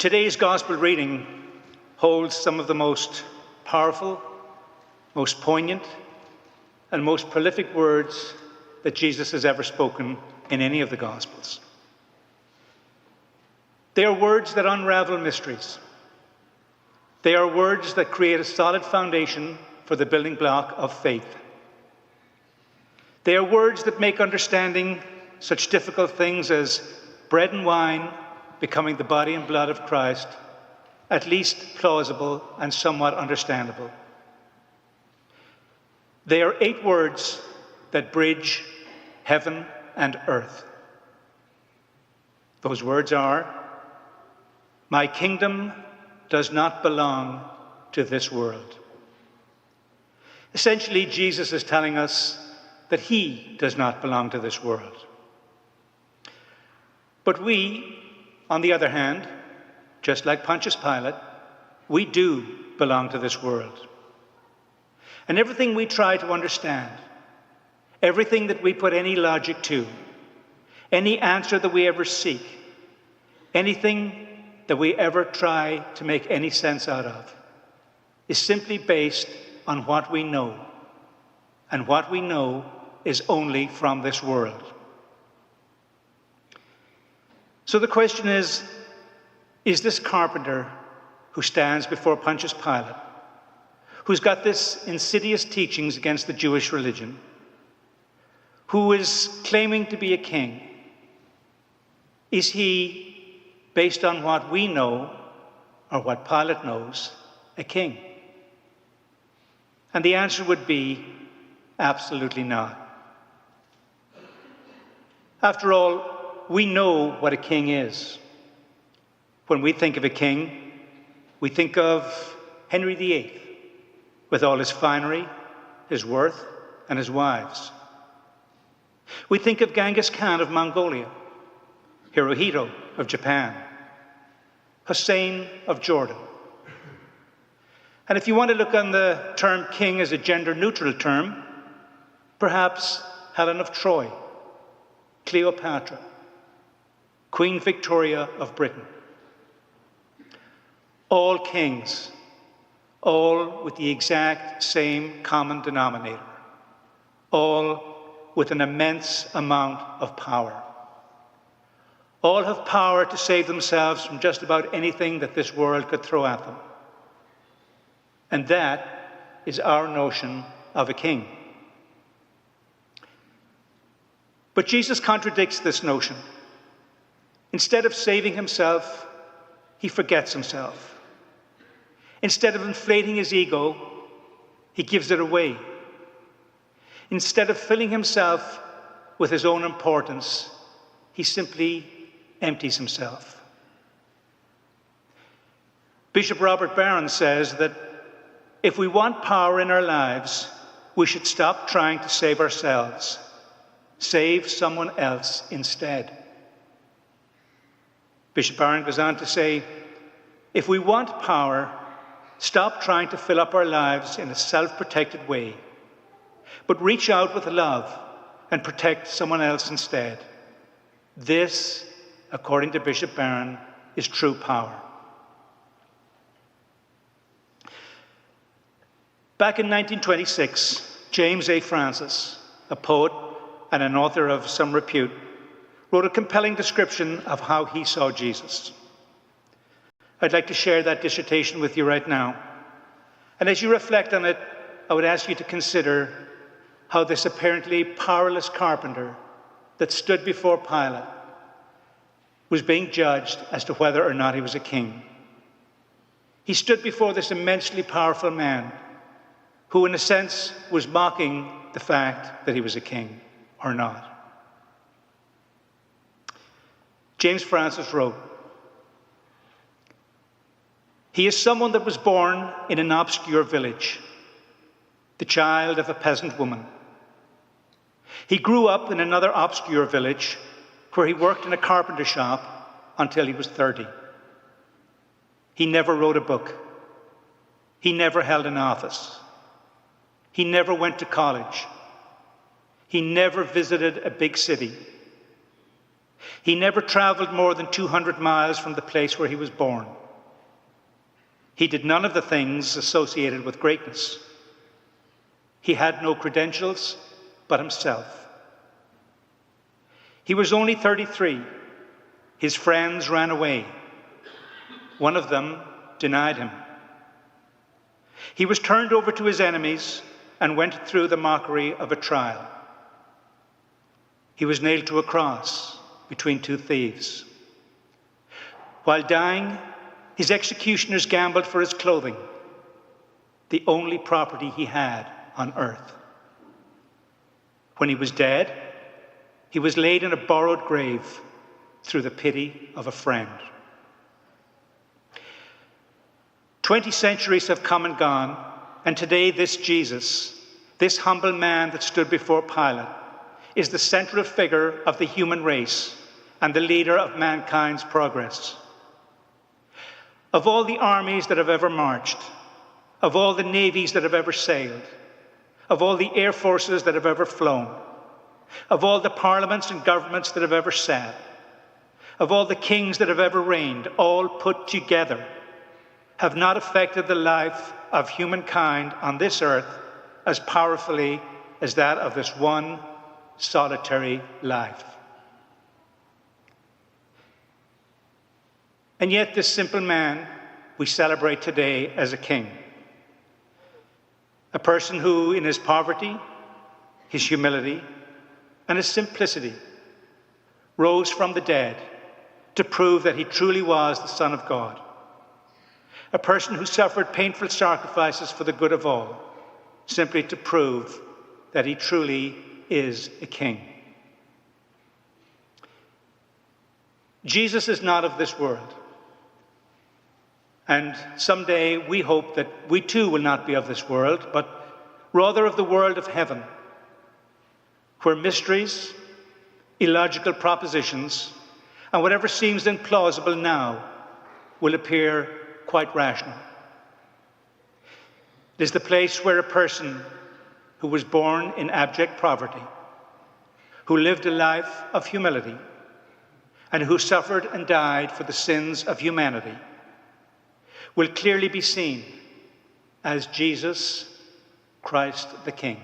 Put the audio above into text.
Today's gospel reading holds some of the most powerful, most poignant, and most prolific words that Jesus has ever spoken in any of the Gospels. They are words that unravel mysteries. They are words that create a solid foundation for the building block of faith. They are words that make understanding such difficult things as bread and wine becoming the body and blood of Christ at least plausible and somewhat understandable. They are 8 words that bridge heaven and earth. Those words are, "My kingdom does not belong to this world." Essentially, Jesus is telling us that he does not belong to this world. But we, on the other hand, just like Pontius Pilate, we do belong to this world. And everything we try to understand, everything that we put any logic to, any answer that we ever seek, anything that we ever try to make any sense out of, is simply based on what we know. And what we know is only from this world. So the question is this carpenter who stands before Pontius Pilate, who's got this insidious teachings against the Jewish religion, who is claiming to be a king, is he, based on what we know, or what Pilate knows, a king? And the answer would be absolutely not. After all, we know what a king is. When we think of a king, we think of Henry VIII, with all his finery, his worth, and his wives. We think of Genghis Khan of Mongolia, Hirohito of Japan, Hussein of Jordan. And if you want to look on the term king as a gender-neutral term, perhaps Helen of Troy, Cleopatra, Queen Victoria of Britain. All kings, all with the exact same common denominator, all with an immense amount of power. All have power to save themselves from just about anything that this world could throw at them. And that is our notion of a king. But Jesus contradicts this notion. Instead of saving himself, he forgets himself. Instead of inflating his ego, he gives it away. Instead of filling himself with his own importance, he simply empties himself. Bishop Robert Barron says that if we want power in our lives, we should stop trying to save ourselves. Save someone else instead. Bishop Barron goes on to say, if we want power, stop trying to fill up our lives in a self-protected way, but reach out with love and protect someone else instead. This, according to Bishop Barron, is true power. Back in 1926, James A. Francis, a poet and an author of some repute, wrote a compelling description of how he saw Jesus. I'd like to share that dissertation with you right now. And as you reflect on it, I would ask you to consider how this apparently powerless carpenter that stood before Pilate was being judged as to whether or not he was a king. He stood before this immensely powerful man who, in a sense, was mocking the fact that he was a king or not. James Francis wrote, "He is someone that was born in an obscure village, the child of a peasant woman. He grew up in another obscure village where he worked in a carpenter shop until he was 30. He never wrote a book. He never held an office. He never went to college. He never visited a big city. He never traveled more than 200 miles from the place where he was born. He did none of the things associated with greatness. He had no credentials but himself. He was only 33. His friends ran away. One of them denied him. He was turned over to his enemies and went through the mockery of a trial. He was nailed to a cross between two thieves. While dying, his executioners gambled for his clothing, the only property he had on earth. When he was dead, he was laid in a borrowed grave through the pity of a friend. 20 centuries have come and gone, and today this Jesus, this humble man that stood before Pilate, is the central figure of the human race and the leader of mankind's progress. Of all the armies that have ever marched, of all the navies that have ever sailed, of all the air forces that have ever flown, of all the parliaments and governments that have ever sat, of all the kings that have ever reigned, all put together, have not affected the life of humankind on this earth as powerfully as that of this one solitary life. And yet this simple man we celebrate today as a king. A person who, in his poverty, his humility, and his simplicity, rose from the dead to prove that he truly was the Son of God. A person who suffered painful sacrifices for the good of all, simply to prove that he truly is a king. Jesus is not of this world. And someday we hope that we too will not be of this world, but rather of the world of heaven, where mysteries, illogical propositions, and whatever seems implausible now will appear quite rational. It is the place where a person who was born in abject poverty, who lived a life of humility, and who suffered and died for the sins of humanity, will clearly be seen as Jesus Christ the King.